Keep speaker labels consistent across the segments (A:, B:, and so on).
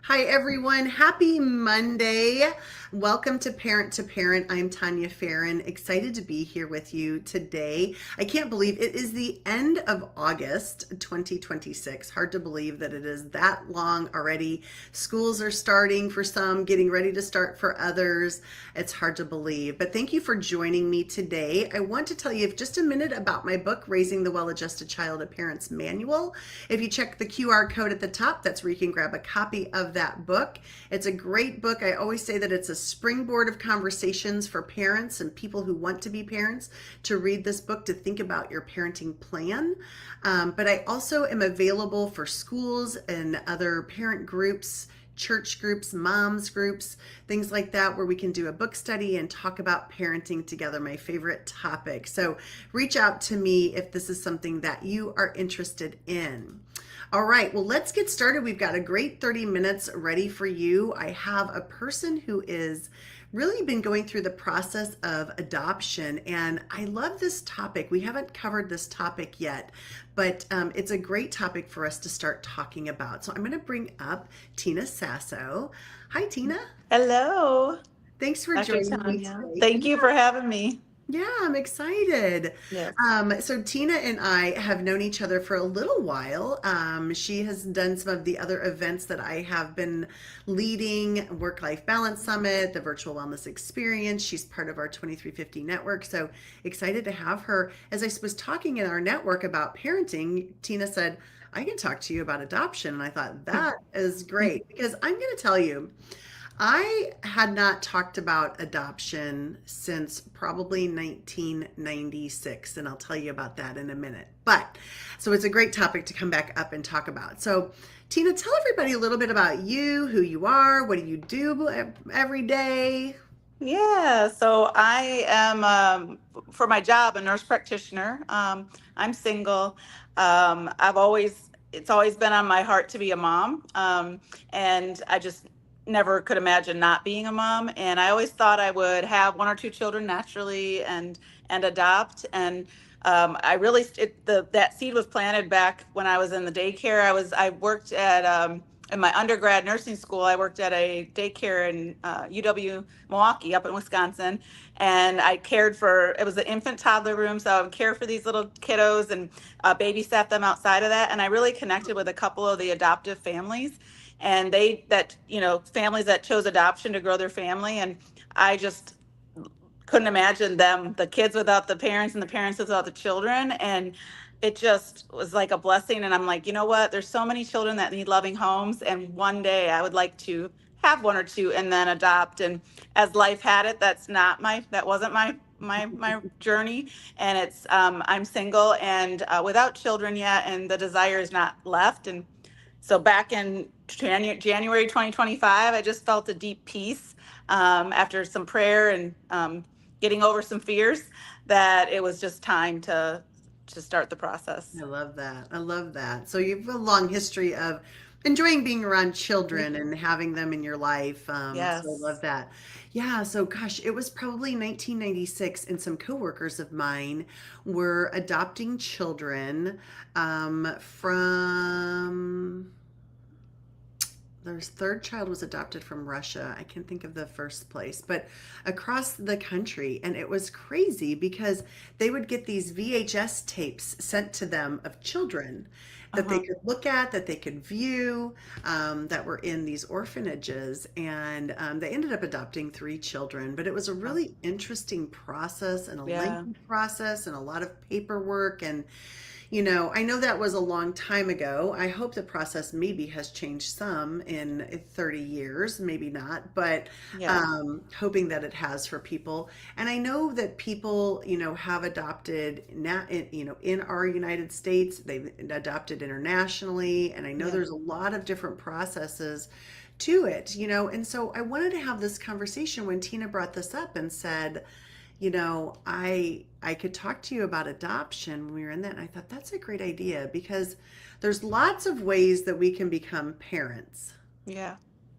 A: Hi, everyone. Happy Monday. Welcome to Parent to Parent. I'm Tanya Farron. Excited to be here with you today. I can't believe it is the end of August 2026. Hard to believe that it is that long already. Schools are starting for some, getting ready to start for others. It's hard to believe. But thank you for joining me today. I want to tell you just a minute about my book, Raising the Well-Adjusted Child, a Parent's Manual. If you check the QR code at the top, that's where you can grab a copy of that book. It's a great book. I always say that it's a springboard of conversations for parents and people who want to be parents to read this book to think about your parenting plan. But I also am available for schools and other parent groups, church groups, moms groups, things like that, where we can do a book study and talk about parenting together, my favorite topic. So reach out to me if this is something that you are interested in. All right, well, let's get started. We've got a great 30 minutes ready for you. I have a person who is really been going through the process of adoption, and I love this topic. We haven't covered this topic yet, but it's a great topic for us to start talking about. So I'm going to bring up Tina Sasso. Hi, Tina.
B: Hello,
A: Thanks for
B: Dr.
A: joining me
B: Tanya.
A: today.
B: Thank you for having me.
A: Yeah, I'm excited.
B: Yes.
A: So Tina and I have known each other for a little while. She has done some of the other events that I have been leading, Work-Life Balance Summit, the Virtual Wellness Experience. She's part of our 2350 network. So excited to have her. As I was talking in our network about parenting, Tina said, I can talk to you about adoption. And I thought that is great because I'm going to tell you, I had not talked about adoption since probably 1996, and I'll tell you about that in a minute. But so it's a great topic to come back up and talk about. So, Tina, tell everybody a little bit about you, who you are, what do you do every day?
B: Yeah, so I am, for my job, a nurse practitioner. I'm single. It's always been on my heart to be a mom. And I just never could imagine not being a mom. And I always thought I would have one or two children naturally and adopt. And I really, that seed was planted back when I was in the daycare. I worked at, in my undergrad nursing school, I worked at a daycare in UW Milwaukee up in Wisconsin. And I cared for, it was an infant toddler room. So I would care for these little kiddos and babysat them outside of that. And I really connected with a couple of the adoptive families and families that chose adoption to grow their family. And I just couldn't imagine them, the kids without the parents and the parents without the children. And it just was like a blessing. And I'm like, you know what? There's so many children that need loving homes. And one day I would like to have one or two and then adopt. And as life had it, that wasn't my journey. And I'm single and without children yet. And the desire is not left. And so back in January 2025, I just felt a deep peace after some prayer and getting over some fears that it was just time to start the process.
A: I love that. I love that. So you have a long history of enjoying being around children and having them in your life. So I love
B: Yes.
A: that. Yeah. So gosh, it was probably 1996, and some coworkers of mine were adopting children from their third child was adopted from Russia. I can't think of the first place, but across the country. And it was crazy because they would get these VHS tapes sent to them of children that they
B: Uh-huh.
A: could look at, that they could view, that were in these orphanages. And they ended up adopting three children, but it was a
B: Oh,
A: really interesting process and a
B: yeah.
A: lengthy process and a lot of paperwork. And I know that was a long time ago. I hope the process maybe has changed some in 30 years, maybe not, but
B: Yeah.
A: hoping that it has for people. And I know that people, have adopted in our United States, they've adopted internationally, and I know
B: Yeah.
A: there's a lot of different processes to it, and so I wanted to have this conversation when Tina brought this up and said, I could talk to you about adoption when we were in that. And I thought that's a great idea because there's lots of ways that we can become parents,
B: Yeah.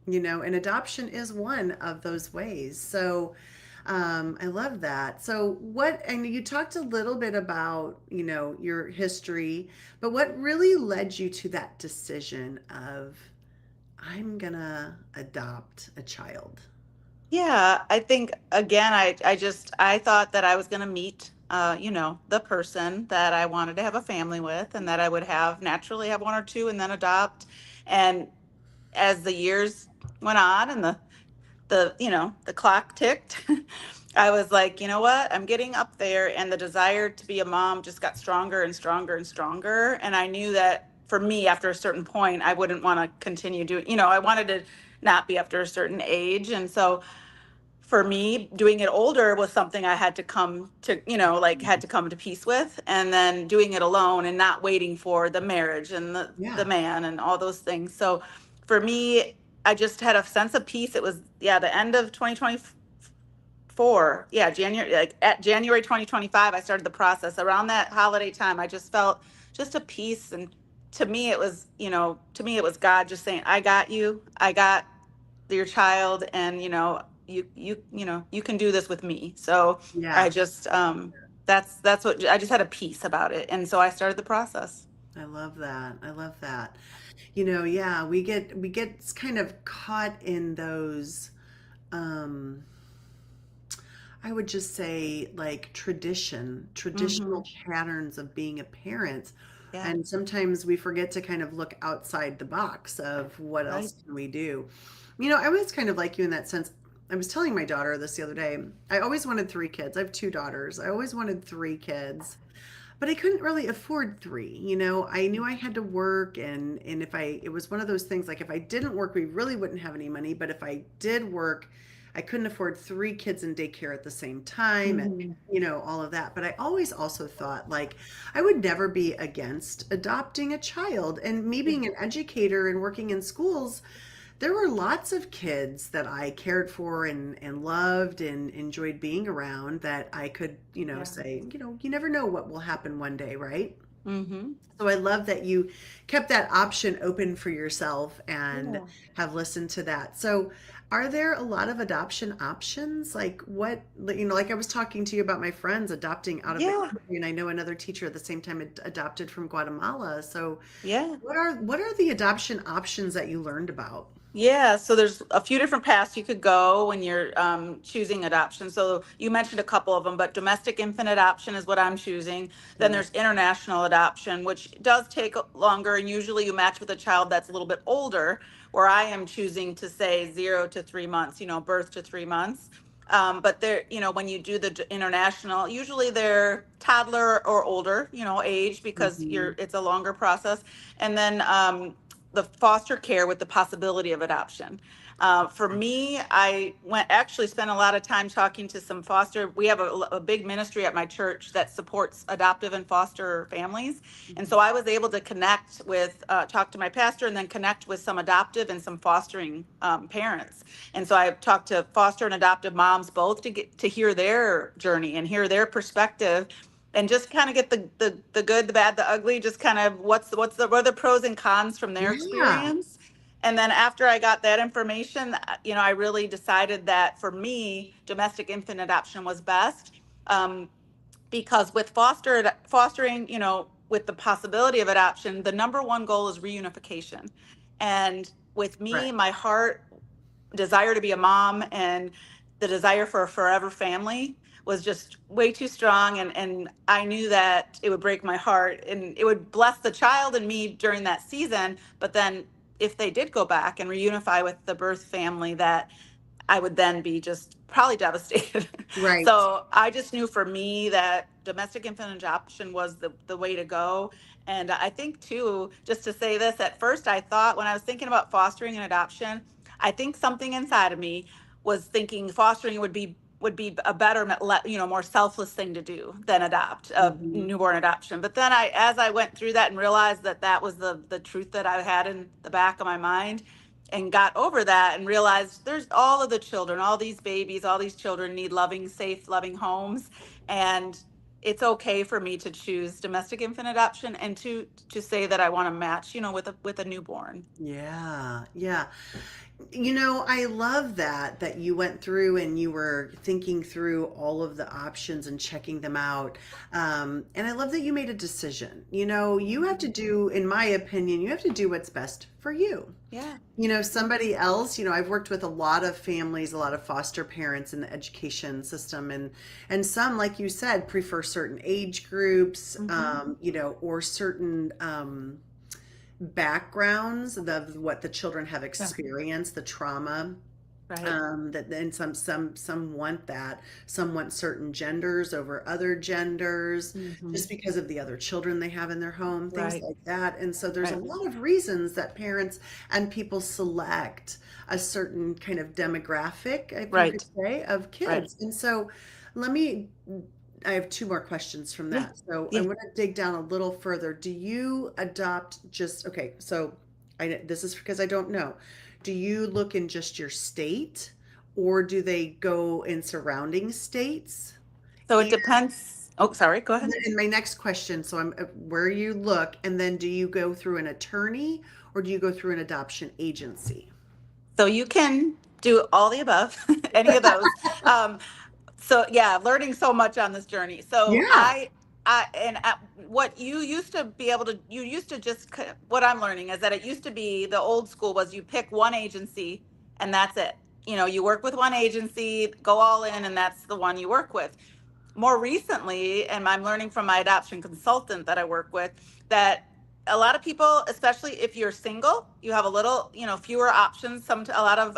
A: and adoption is one of those ways. So I love that. So and you talked a little bit about, your history, but what really led you to that decision of, I'm gonna adopt a child.
B: Yeah, I think again, I thought that I was going to meet, the person that I wanted to have a family with, and that I would have naturally have one or two, and then adopt. And as the years went on, and the clock ticked, I was like, you know what? I'm getting up there, and the desire to be a mom just got stronger and stronger and stronger. And I knew that for me, after a certain point, I wouldn't want to continue doing. I wanted to not be after a certain age, and so for me, doing it older was something I had to come to, like had to come to peace with, and then doing it alone and not waiting for the marriage and the
A: Yeah.
B: man and all those things. So for me, I just had a sense of peace. It was, yeah, the end of 2024. Yeah, January, like at January 2025, I started the process. Around that holiday time, I just felt just a peace. And to me it was God just saying, I got you. I got your child, and you can do this with me. So I
A: Yeah.
B: just that's what I just had a peace about it, and so I started the process.
A: I love that. I love that. Yeah, we get kind of caught in those um I would just say like
B: Hmm.
A: traditional patterns of being a parent.
B: Yeah.
A: And sometimes we forget to kind of look outside the box of what
B: Right.
A: else can we do. I was kind of like you in that sense. I was telling my daughter this the other day. I always wanted three kids. I have two daughters. I always wanted three kids, but I couldn't really afford three. I knew I had to work, and if it was one of those things like if I didn't work, we really wouldn't have any money, but if I did work, I couldn't afford three kids in daycare at the same time and
B: Hmm.
A: all of that. But I always also thought like I would never be against adopting a child, and me being an educator and working in schools, there were lots of kids that I cared for and loved and enjoyed being around that I could,
B: Yeah.
A: say, you never know what will happen one day, right?
B: Hmm.
A: So I love that you kept that option open for yourself and
B: Yeah.
A: have listened to that. So are there a lot of adoption options? Like what, like I was talking to you about my friends adopting out of the
B: Yeah.
A: country, and I know another teacher at the same time adopted from Guatemala. So
B: Yeah.
A: what are the adoption options that you learned about?
B: Yeah, so there's a few different paths you could go when you're choosing adoption. So you mentioned a couple of them, but domestic infant adoption is what I'm choosing. Then
A: Mm,
B: there's international adoption, which does take longer, and usually you match with a child that's a little bit older, where I am choosing to say 0 to 3 months, birth to 3 months. But when you do the international, usually they're toddler or older, age, because
A: mhm.
B: it's a longer process. And then the foster care with the possibility of adoption. For me, I spent a lot of time talking to some foster. We have a big ministry at my church that supports adoptive and foster families, and
A: Mhm.
B: so I was able to talk to my pastor, and then connect with some adoptive and some fostering parents. And so I talked to foster and adoptive moms both to get to hear their journey and hear their perspective, and just kind of get the good, the bad, the ugly, just kind of what are the pros and cons from their
A: Yeah.
B: experience. And then after I got that information, I really decided that for me, domestic infant adoption was best. Um, because with fostering, with the possibility of adoption, the number one goal is reunification. And with me,
A: Right.
B: my heart desire to be a mom and the desire for a forever family was just way too strong, and I knew that it would break my heart and it would bless the child and me during that season, but then if they did go back and reunify with the birth family, that I would then be just probably devastated.
A: Right.
B: So I just knew for me that domestic infant adoption was the way to go. And I think too, just to say this, at first I thought when I was thinking about fostering and adoption, I think something inside of me was thinking fostering would be a better, more selfless thing to do than adopt a
A: Mhm.
B: newborn adoption. But then as I went through that and realized that that was the truth that I had in the back of my mind, and got over that and realized there's all of the children, all these babies, all these children need loving, safe, loving homes. And it's okay for me to choose domestic infant adoption, and to say that I want to match, with a newborn.
A: Yeah. Yeah. I love that you went through and you were thinking through all of the options and checking them out. And I love that you made a decision. You have to
B: Mhm.
A: do, in my opinion, you have to do what's best for you.
B: Yeah.
A: Somebody else, I've worked with a lot of families, a lot of foster parents in the education system, and some, like you said, prefer certain age groups,
B: Hmm.
A: or certain backgrounds of what the children have
B: Yeah.
A: experienced, the trauma,
B: Right.
A: that and some want that, some want certain genders over other genders
B: Hmm.
A: just because of the other children they have in their home, things
B: Right.
A: like that. And so there's a
B: Right.
A: lot of reasons that parents and people select a certain kind of demographic, if you could
B: Right.
A: say, of
B: Right.
A: kids. And so let me I have two more questions from
B: Yeah.
A: that. So I
B: Yeah.
A: want to dig down a little further. Do you adopt just, okay, so this is because I don't know. Do you look in just your state, or do they go in surrounding states?
B: So it
A: And
B: depends. Oh, sorry. Go ahead.
A: my next question, so I'm where you look, and then do you go through an attorney or do you go through an adoption agency?
B: So you can do all the above, any of those. Um, so yeah, learning so much on this journey. So
A: Yeah,
B: what you used to be able to, you used to just, what I'm learning is that it used to be the old school was you pick one agency and that's it. You work with one agency, go all in, and that's the one you work with. More recently, and I'm learning from my adoption consultant that I work with, that a lot of people, especially if you're single, you have a little, fewer options. A lot of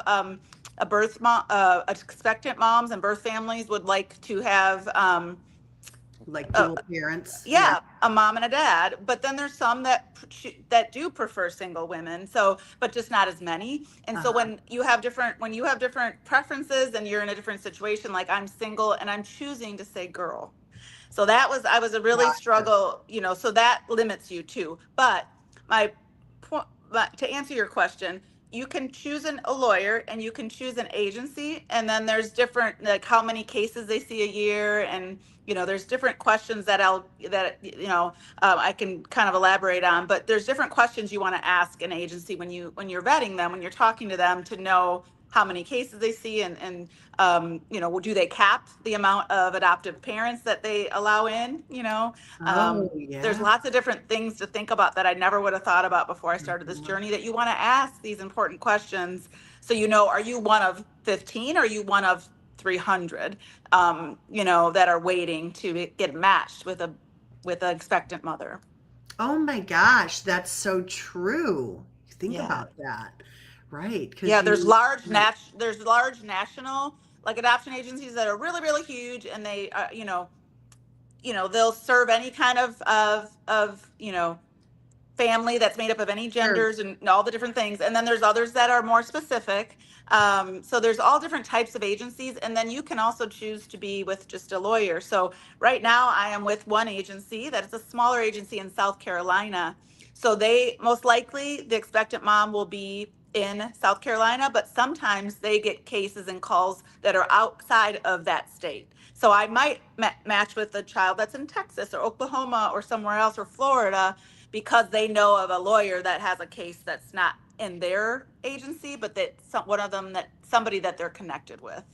B: expectant moms and birth families would like to have
A: like
B: a,
A: dual parents. Yeah.
B: yeah, a mom and a dad. But then there's some that do prefer single women. So, but just not as many. And so
A: Uh-huh.
B: when you have different preferences and you're in a different situation, like I'm single and I'm choosing to say girl. So I was a really
A: Gotcha.
B: struggle, so that limits you too. But my point, but to answer your question, you can choose a lawyer and you can choose an agency, and then there's different, like how many cases they see a year, and there's different questions that I can kind of elaborate on. But there's different questions you want to ask an agency when you're vetting them, when you're talking to them, to know how many cases they see, and do they cap the amount of adoptive parents that they allow in?
A: Oh,
B: There's
A: yeah.
B: lots of different things to think about that I never would have thought about before I started this
A: Mhm.
B: journey, that you want to ask these important questions. So, are you one of 15, or are you one of 300, that are waiting to get matched with an expectant mother?
A: Oh my gosh, that's so true. Think
B: Yeah.
A: about that. Right, because
B: Yeah,
A: you right.
B: there's large national, like, adoption agencies that are really, really huge, and they they'll serve any kind of family that's made up of any
A: Sure.
B: genders and all the different things. And then there's others that are more specific. So there's all different types of agencies. And then you can also choose to be with just a lawyer. So right now I am with one agency that is a smaller agency in South Carolina. So they, most likely, the expectant mom will be in South Carolina, but sometimes they get cases and calls that are outside of that state. So I might match with a child that's in Texas or Oklahoma or somewhere else, or Florida, because they know of a lawyer that has a case that's not in their agency, but that one of them, that somebody that they're connected with.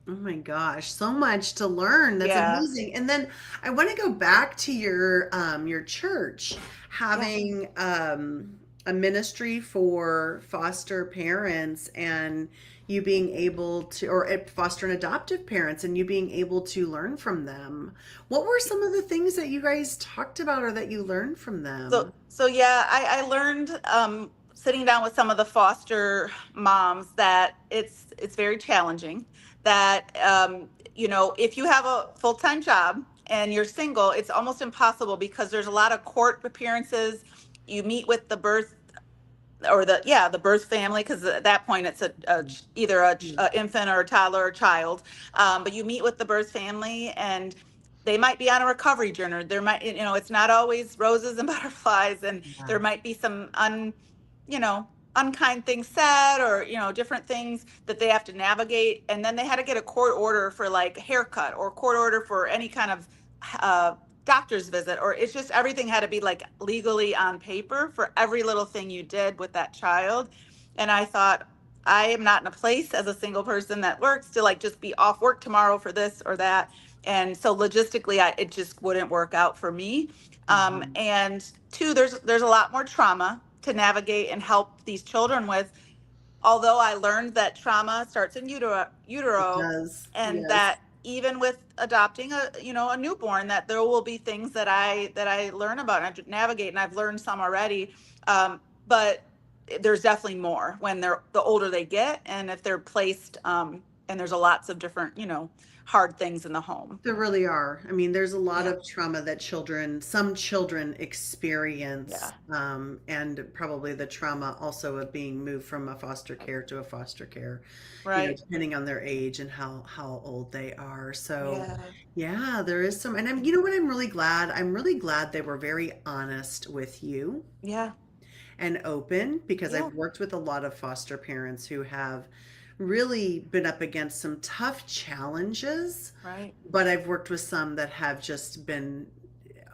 A: Oh my gosh, so much to learn. That's
B: Yeah.
A: amazing. And then I want to go back to your church
B: Yeah.
A: having a ministry for foster parents, and you being able to, or foster and adoptive parents, and you being able to learn from them. What were some of the things that you guys talked about or that you learned from them?
B: So yeah, I learned, sitting down with some of the foster moms, that it's very challenging. That if you have a full time job and you're single, it's almost impossible, because there's a lot of court appearances. You meet with the birth, or the birth family, because at that point it's either a infant or a toddler or child. But you meet with the birth family, and they might be on a recovery journey. There might, it's not always roses and butterflies, and there
A: Yeah.
B: might be some you know unkind things said, or different things that they have to navigate. And then they had to get a court order for, like, a haircut, or court order for any kind of uh, doctor's visit, or it's just everything had to be, like, legally on paper for every little thing you did with that child. And I thought, I am not in a place as a single person that works to like just be off work tomorrow for this or that. And so logistically, it just wouldn't work out for me.
A: Mhm.
B: And two, there's a lot more trauma to navigate and help these children with, although I learned that trauma starts in
A: It
B: utero,
A: does.
B: and
A: Yes.
B: that even with adopting a newborn, that there will be things that I learn about and I navigate, and I've learned some already. But there's definitely more when the older they get, and if they're placed, and there's a lots of different hard things in the home.
A: There really are. I mean, there's a lot
B: Yeah,
A: of trauma that some children
B: yeah,
A: experience, and probably the trauma also of being moved from a foster care to a foster care,
B: right,
A: depending on their age and how old they are. So,
B: yeah,
A: yeah, there is some, and you know what? I'm really glad they were very honest with you
B: yeah,
A: and open, because
B: yeah,
A: I've worked with a lot of foster parents who have really been up against some tough challenges,
B: right,
A: but I've worked with some that have just been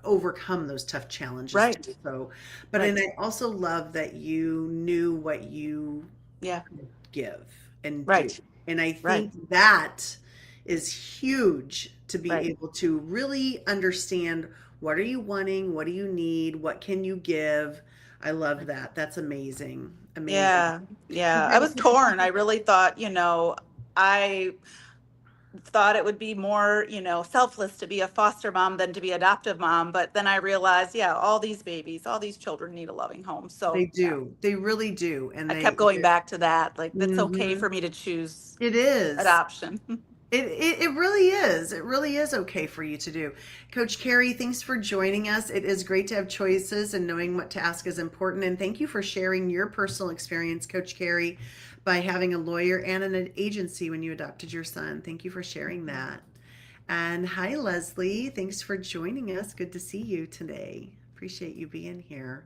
A: overcome those tough challenges
B: right,
A: too. So, but and
B: right,
A: I also love that you knew what you
B: yeah,
A: give and do.
B: right,
A: And I
B: right,
A: think that is huge, to be
B: right.
A: able to really understand, what are you wanting? What do you need? What can you give? I love that. That's amazing. Amazing.
B: Yeah, yeah. I
A: Have
B: was torn. I really thought, I thought it would be more, selfless to be a foster mom than to be adoptive mom. But then I realized, yeah, all these babies, all these children need a loving home.
A: They
B: So yeah,
A: do. They really do. And
B: I kept going back to that. Like, it's okay
A: mhm.
B: for me to choose
A: It is.
B: adoption.
A: It really is. It really is okay for you to do. Coach Carrie, thanks for joining us. It is great to have choices, and knowing what to ask is important. And thank you for sharing your personal experience, Coach Carrie, by having a lawyer and an agency when you adopted your son. Thank you for sharing that. And hi, Leslie. Thanks for joining us. Good to see you today. Appreciate you being here.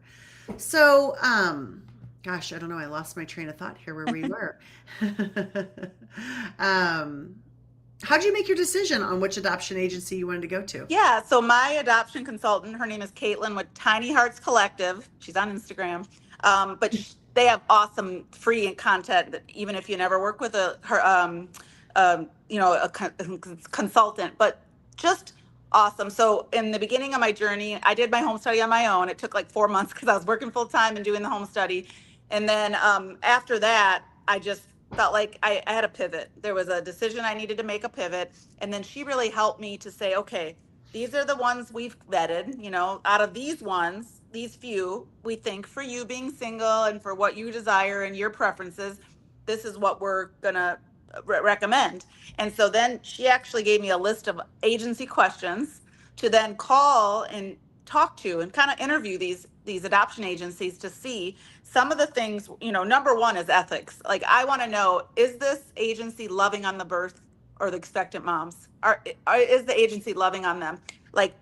A: So, gosh, I don't know. I lost my train of thought here where we were. um, How'd you make your decision on which adoption agency you wanted to go to?
B: Yeah, so my adoption consultant, her name is Caitlin with Tiny Hearts Collective. She's on Instagram, but they have awesome free content that even if you never work with a consultant, but just awesome. So in the beginning of my journey, I did my home study on my own. It took like 4 months because I was working full time and doing the home study, and then after that, I just felt like I had a pivot. There was a decision I needed to make, a pivot, and then she really helped me to say, okay, these are the ones we've vetted, out of these ones, these few, we think for you being single and for what you desire and your preferences, this is what we're going to recommend. And so then she actually gave me a list of agency questions to then call and talk to and kind of interview these adoption agencies to see some of the things. Number one is ethics. Like, I want to know, is this agency loving on the birth or the expectant moms? Is the agency loving on them? Like,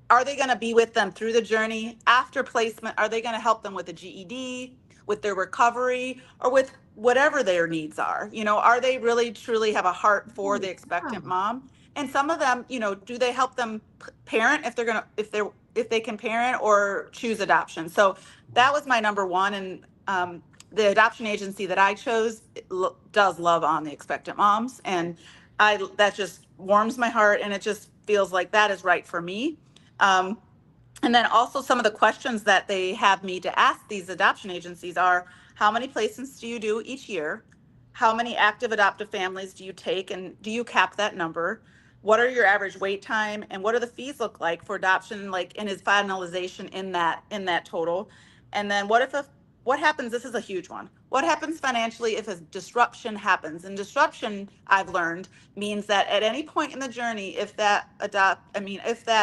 B: are they going to be with them through the journey after placement? Are they going to help them with a GED, with their recovery, or with whatever their needs are? Are they really truly have a heart for
A: Oh,
B: the expectant
A: yeah.
B: mom? And some of them, do they help them parent if they can parent or choose adoption? So that was my number one. And the adoption agency that I chose does love on the expectant moms, and that just warms my heart, and it just feels like that is right for me. Um, and then also some of the questions that they have me to ask these adoption agencies are, how many placements do you do each year? How many active adoptive families do you take, and do you cap that number? What are your average wait time, and what do the fees look like for adoption, like, and is finalization in that total? And then what happens, this is a huge one. What happens financially if a disruption happens? And disruption, I've learned, means that at any point in the journey, if that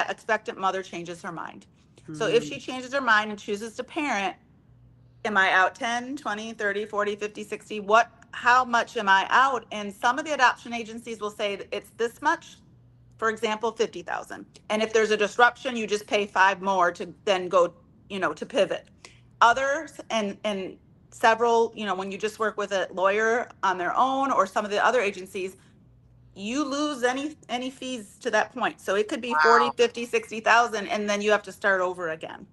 B: expectant mother changes her mind. So if
A: Mm,
B: she changes her mind and chooses to parent, am I out 10, 20, 30, 40, 50, 60? How much am I out? And some of the adoption agencies will say it's this much, for example, 50,000. And if there's a disruption, you just pay five more to then go, to pivot. Others, and several, when you just work with a lawyer on their own, or some of the other agencies, you lose any fees to that point. So it could be 40,
A: wow.
B: 50, 60,000, and then you have to start over again.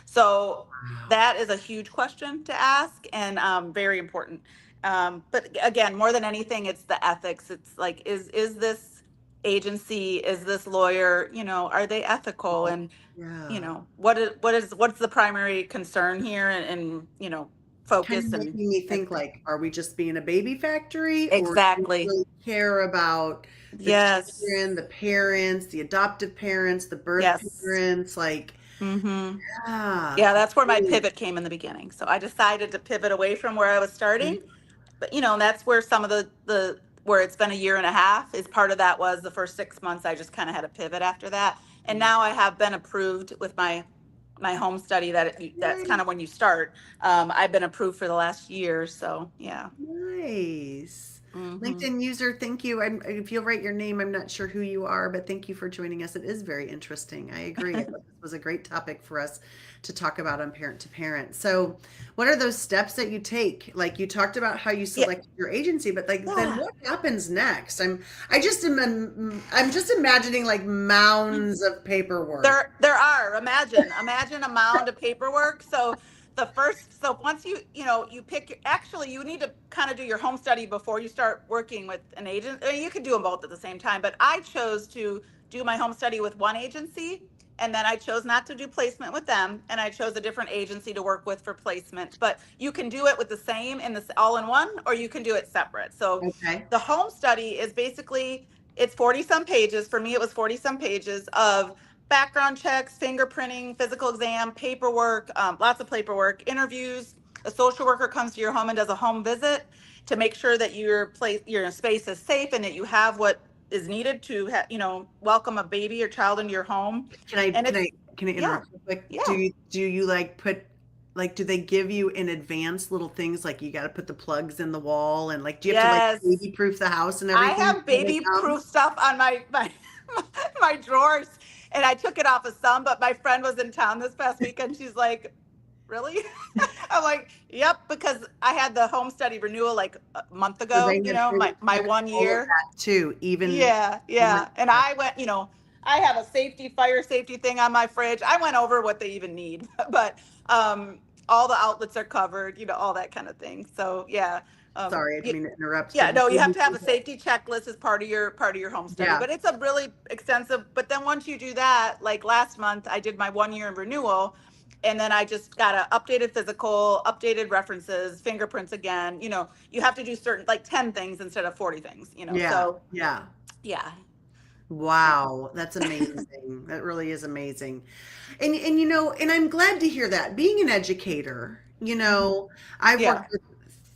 B: So
A: Wow.
B: that is a huge question to ask, and very important. But again, more than anything, it's the ethics. It's like, is this agency, is this lawyer, are they ethical?
A: Oh,
B: And
A: yeah.
B: what's the primary concern here, and
A: Kind of
B: focus and
A: making me think
B: everything.
A: like, are we just being a baby factory, or do we
B: Exactly.
A: really care about the
B: Yes.
A: children, the parents, the adoptive parents, the birth
B: Yes.
A: parents? Like,
B: Mm-hmm.
A: yeah,
B: Yeah, that's where my
A: really.
B: pivot came in the beginning. So I decided to pivot away from where I was starting. But and that's where some of the where it's been a year and a half is part of that. Was the first 6 months I just kind of had a pivot after that. And
A: Mhm.
B: now I have been approved with my home study, that's kind
A: Yay.
B: of when you start. I've been approved for the last year, so yeah.
A: Nice.
B: Hmm.
A: LinkedIn user, thank you. If you'll write your name, I'm not sure who you are, but thank you for joining us. It is very interesting. I agree. I thought this was a great topic for us to talk about on Parent to Parent. So, what are those steps that you take? Like you talked about how you
B: Yeah.
A: selected your agency, but like then
B: Yeah.
A: what happens next? I'm just imagining like mounds of paperwork.
B: There are, imagine a mound of paperwork. So once you pick actually you need to kind of do your home study before you start working with an agent. I mean, you can do them both at the same time, but I chose to do my home study with one agency, and then I chose not to do placement with them, and I chose a different agency to work with for placement. But you can do it with the same in this all in one, or you can do it separate. So
A: Okay.
B: the home study is basically, it's 40 some pages. For me, it was 40 some pages of background checks, fingerprinting, physical exam, paperwork, lots of paperwork, interviews. A social worker comes to your home and does a home visit to make sure that your space is safe and that you have what is needed to welcome a baby or child into your home.
A: Can I
B: And
A: can I
B: it's
A: can I
B: yeah,
A: interrupt real quick?
B: yeah,
A: Do you like put like do they give you in advance little things like you got to put the plugs in the wall, and like do you have to like
B: yes.
A: baby proof the house and
B: I
A: everything
B: have
A: before they
B: baby
A: come?
B: proof stuff on my my drawers, and I took it off of some. But my friend was in town this past weekend. She's like, "Really?" I'm like, "Yep," because I had the home study renewal like a month
A: So
B: ago.
A: they would
B: My
A: check
B: one
A: all of
B: year.
A: that too, even
B: Yeah,
A: oh my
B: yeah. And
A: God.
B: I went. I have a fire safety thing on my fridge. I went over what they even need, but all the outlets are covered. All that kind of thing. So yeah.
A: Sorry, I didn't
B: Yeah,
A: mean to interrupt,
B: yeah,
A: but
B: no, you have
A: baby
B: to have a
A: proof.
B: safety checklist as part of your home study.
A: Yeah.
B: But it's a really extensive. But then once you do that, like last month, I did my 1 year renewal, and then I just got a updated physical, updated references, fingerprints again. You have to do certain like 10 things instead of 40 things.
A: Yeah.
B: So
A: Yeah.
B: yeah, yeah,
A: Wow, that's amazing. That really is amazing. And and I'm glad to hear that. Being an educator,
B: hmm,
A: I've
B: yeah,
A: worked with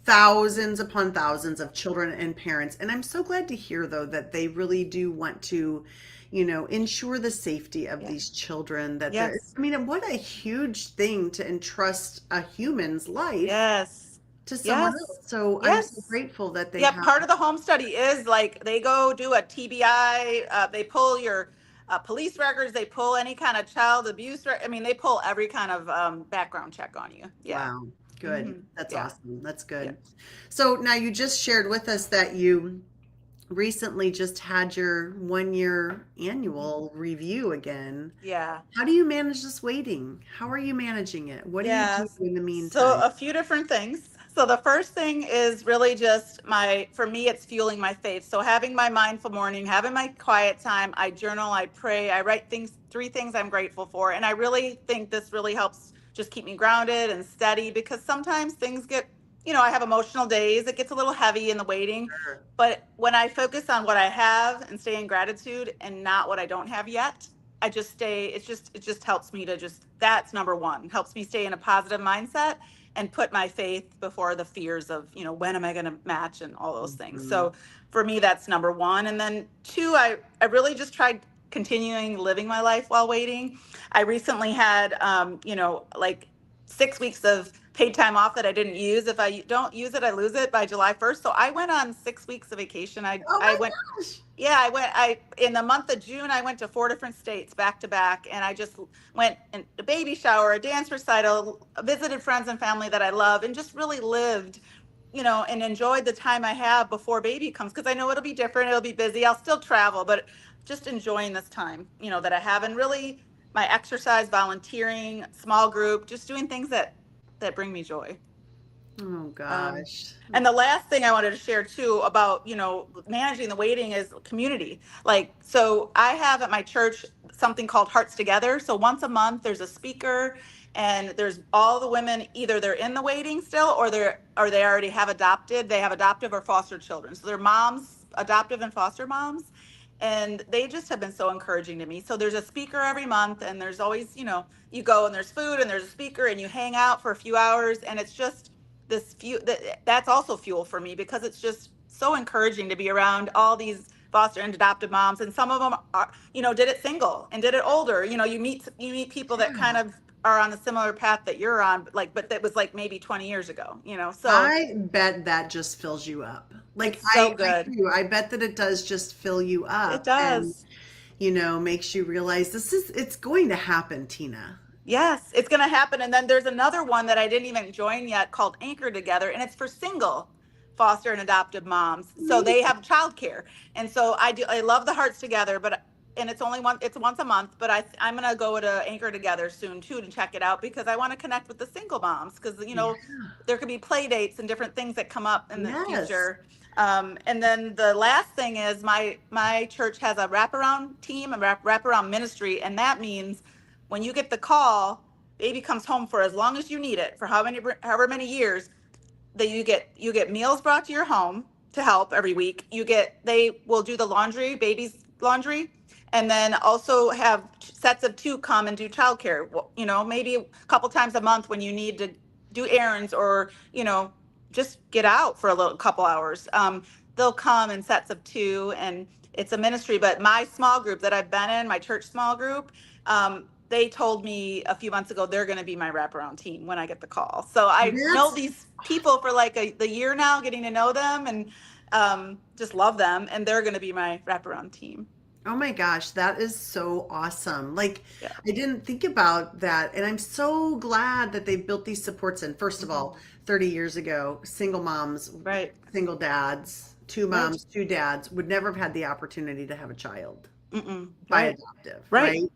A: thousands upon thousands of children and parents, and I'm so glad to hear though that they really do want to, ensure the safety of
B: yeah,
A: these children that they're
B: yes,
A: I mean, what a huge thing to entrust a human's life
B: yes,
A: to someone else.
B: yes,
A: So I'm so
B: yes.
A: grateful that they
B: Yeah,
A: have.
B: part of the home study is like they go do a TBI. They pull your police records. They pull any kind of child abuse. I mean, they pull every kind of background check on you. Yeah.
A: Wow, good.
B: Hmm.
A: That's
B: Yeah.
A: awesome. That's
B: Yeah.
A: good. So now you just shared with us that you recently just had your 1 year
B: Hmm.
A: annual review again.
B: Yeah.
A: How do you manage this waiting? How are you managing it? What do you do
B: Yes.
A: in the
B: So
A: meantime?
B: a few different things. So the first thing is really just for me, it's fueling my faith. So having my mindful morning, having my quiet time, I journal, I pray, I write 3 things I'm grateful for. And I really think this really helps just keep me grounded and steady, because sometimes things I have emotional days. It gets a little heavy in the waiting.
A: Sure.
B: But when I focus on what I have and stay in gratitude and not what I don't have yet, I just stay. It just helps me to just, that's number one. Helps me stay in a positive mindset and put my faith before the fears of, when am I going to match and all those things.
A: Mhm.
B: So for me, that's number one. And then two, I really just tried continuing living my life while waiting. I recently had, like 6 weeks of paid time off that I didn't use. If I don't use it, I lose it by July 1st. So I went on 6 weeks of vacation. I
A: Oh
B: I
A: my
B: went
A: gosh.
B: yeah, I in the month of June I went to 4 different states back to back, and I just went in a baby shower, a dance recital, visited friends and family that I love, and just really lived, and enjoyed the time I have before baby comes, because I know it'll be different, it'll be busy, I'll still travel, but just enjoying this time, that I have, and really my exercise, volunteering, small group, just doing things that bring me joy.
A: Oh
B: Um,
A: gosh.
B: and the last thing I wanted to share too about, managing the waiting is community. Like, so I have at my church something called Hearts Together. So once a month, there's a speaker, and there's all the women, either they're in the waiting still, or they already have adopted. They have adoptive or foster children. So they're moms, adoptive and foster moms. And they just have been so encouraging to me. So there's a speaker every month, and there's always, you go and there's food and there's a speaker, and you hang out for a few hours, and it's just this fuel that's also fuel for me, because it's just so encouraging to be around all these foster and adoptive moms, and some of them are, did it single and did it older. You meet people that kind
A: Yeah.
B: of are on a similar path that you're on, but that was like maybe 20 years ago, so
A: I bet that just fills you up. Like
B: it's so
A: I
B: good.
A: do. I bet that it does just fill you
B: It
A: up and,
B: does.
A: makes you realize it's going to happen, Tina.
B: Yes, it's going to happen. And then there's another one that I didn't even join yet called Anchor Together, and it's for single foster and adoptive moms. So they have childcare. And so I love the Hearts Together, but and it's once a month, but I'm going to go to Anchor Together soon too to check it out, because I want to connect with the single moms, because there could be play dates and different things that come up in the
A: Yes.
B: future. And then the last thing is my church has a wraparound team, a wraparound ministry, and that means when you get the call, baby comes home for as long as you need it, for however many years, that you get meals brought to your home to help every week. They will do the laundry, baby's laundry, and then also have sets of two come and do childcare. Maybe a couple times a month when you need to do errands, or just get out for a little couple hours. They'll come in sets of two, and it's a ministry. But my small group that I've been in, my church small group, they told me a few months ago they're going to be my wraparound team when I get the call. So I know
A: That's
B: these people for like the year now, getting to know them, and just love them, and they're going to be my wraparound team.
A: Oh my gosh, that is so awesome. Like,
B: Yeah.
A: I didn't think about that. And I'm so glad that they built these supports in. First of
B: Mhm.
A: all, 30 years ago, single moms,
B: Right.
A: single dads, two
B: Right.
A: moms, two dads would never have had the opportunity to have a child
B: Mm-mm.
A: by
B: Right.
A: adoptive,
B: Right.
A: right?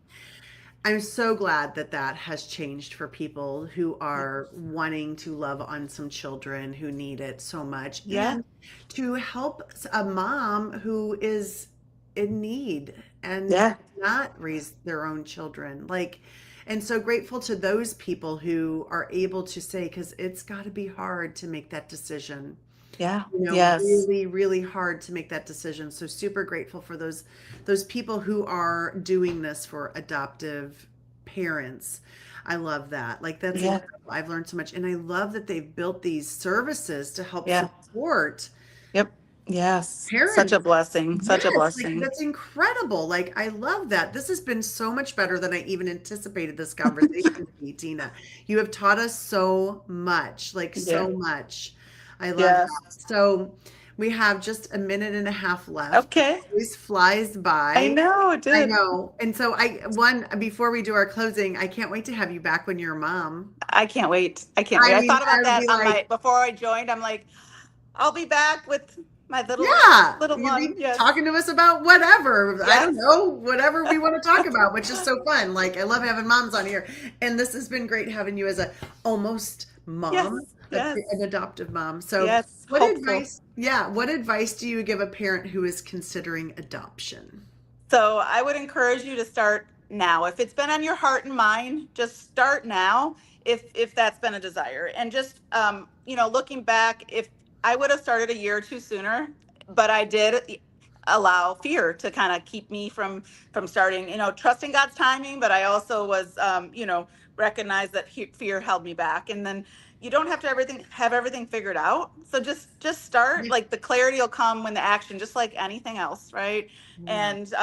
A: I'm so glad that that has changed for people who
B: Yeah.
A: are wanting to love on some children who need it so much,
B: Yeah.
A: and to help a mom who is in need and
B: Yeah.
A: not raise their own children. Like, and so grateful to those people who are able to say, because it's got to be hard to make that decision,
B: Yeah. Yes.
A: really, really hard to make that decision. So super grateful for those people who are doing this for adoptive parents. I love that. Like that's
B: Yeah.
A: incredible. I've learned so much. And I love that they've built these services to help
B: Yeah.
A: support
B: Yep. Yes. Such a
A: parents.
B: blessing. Such a
A: Yes, like
B: blessing.
A: that's incredible. Like I love that. This has been so much better than I even anticipated this conversation to be, Tina. You have taught us so much, like
B: Yeah.
A: so much. I love
B: Yes.
A: that. So we have just a minute and a half left. It
B: Okay.
A: always flies
B: I
A: by.
B: know it
A: I
B: did.
A: know. And so one before we do our closing, I can't wait to have you back when you're a mom.
B: I can't wait. I can't wait.
A: I
B: I
A: mean,
B: thought
A: I
B: about
A: would
B: that
A: be
B: on
A: like,
B: my before I joined. I'm like, I'll be back with my little
A: yeah,
B: little
A: you'd be
B: one. Yes.
A: talking to us about whatever. I don't
B: Yes.
A: know, whatever we want to talk about, which is so fun. Like I love having moms on here, and this has been great having you as a almost mom,
B: Yes. Yes.
A: an adoptive mom. So,
B: Yes.
A: what
B: Hopeful.
A: advice? Yeah, what advice do you give a parent who is considering adoption?
B: So I would encourage you to start now. If it's been on your heart and mind, just start now. If that's been a desire, and just looking back, if I would have started a year or two sooner, but I did allow fear to kind of keep me from starting. Trusting God's timing, but I also was recognize that fear held me back. And then you don't have to have everything figured out. So just start.
A: Yeah,
B: Like the clarity will come when the action, just like anything else, right?
A: yeah,
B: And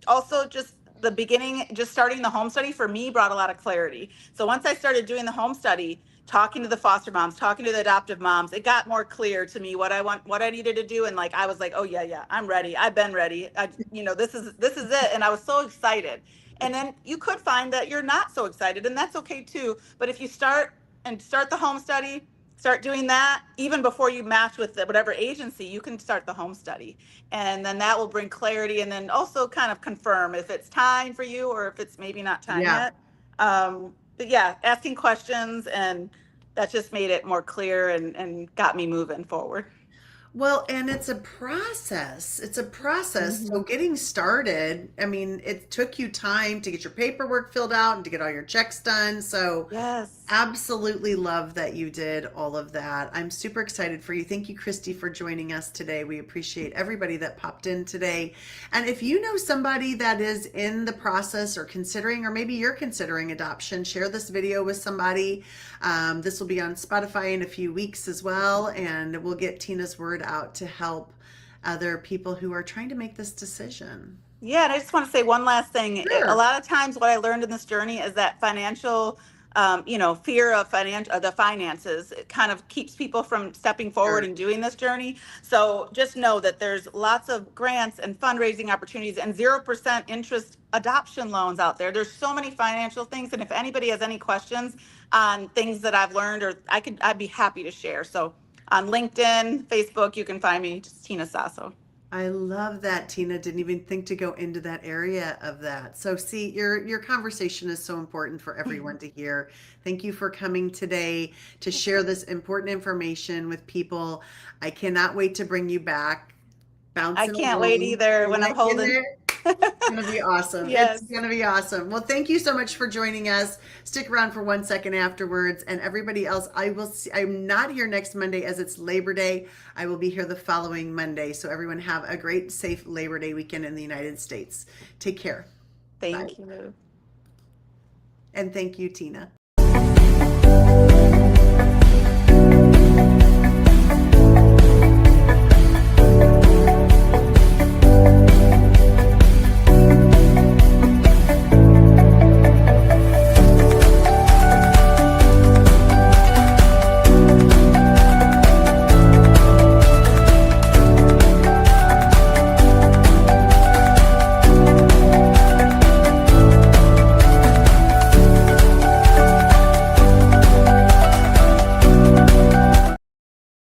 B: also just the beginning, just starting the home study for me brought a lot of clarity. So once I started doing the home study, talking to the foster moms, talking to the adoptive moms, it got more clear to me what I needed to do. And like I was like, oh yeah, yeah, I'm ready. I've been ready. This is it. And I was so excited. And then you could find that you're not so excited, and that's okay too. But if you start the home study, start doing that even before you match with whatever agency, you can start the home study, and then that will bring clarity, and then also kind of confirm if it's time for you or if it's maybe not time
A: yeah.
B: yet. But yeah, asking questions and that just made it more clear and got me moving forward.
A: Well, and it's a process. It's a process.
B: Hmm.
A: So getting started, I mean, it took you time to get your paperwork filled out and to get all your checks done. So
B: Yes.
A: absolutely love that you did all of that. I'm super excited for you. Thank you, Christy, for joining us today. We appreciate everybody that popped in today. And if you know somebody that is in the process or considering, or maybe you're considering adoption, share this video with somebody. This will be on Spotify in a few weeks as well. And we'll get Tina's word out to help other people who are trying to make this decision.
B: Yeah, and I just want to say one last thing. A
A: Sure.
B: lot of times, what I learned in this journey is that fear of the finances, it kind of keeps people from stepping forward
A: Sure.
B: and doing this journey. So just know that there's lots of grants and fundraising opportunities and 0% interest adoption loans out there. There's so many financial things, and if anybody has any questions on things that I've learned, I'd be happy to share. So on LinkedIn, Facebook, you can find me, just Tina Sasso.
A: I love that. Tina didn't even think to go into that area of that. So see, your conversation is so important for everyone to hear. Thank you for coming today to share this important information with people. I cannot wait to bring you back,
B: I
A: bouncing
B: can't wait
A: along.
B: either when I'm
A: Right in
B: holding.
A: there. Gonna be awesome. It's
B: Yes.
A: gonna be awesome. Well, thank you so much for joining us. Stick around for 1 second afterwards, and everybody else. I will see. I'm not here next Monday as it's Labor Day. I will be here the following Monday. So everyone have a great, safe Labor Day weekend in the United States. Take care. Bye,
B: Thank you.
A: and thank you, Tina.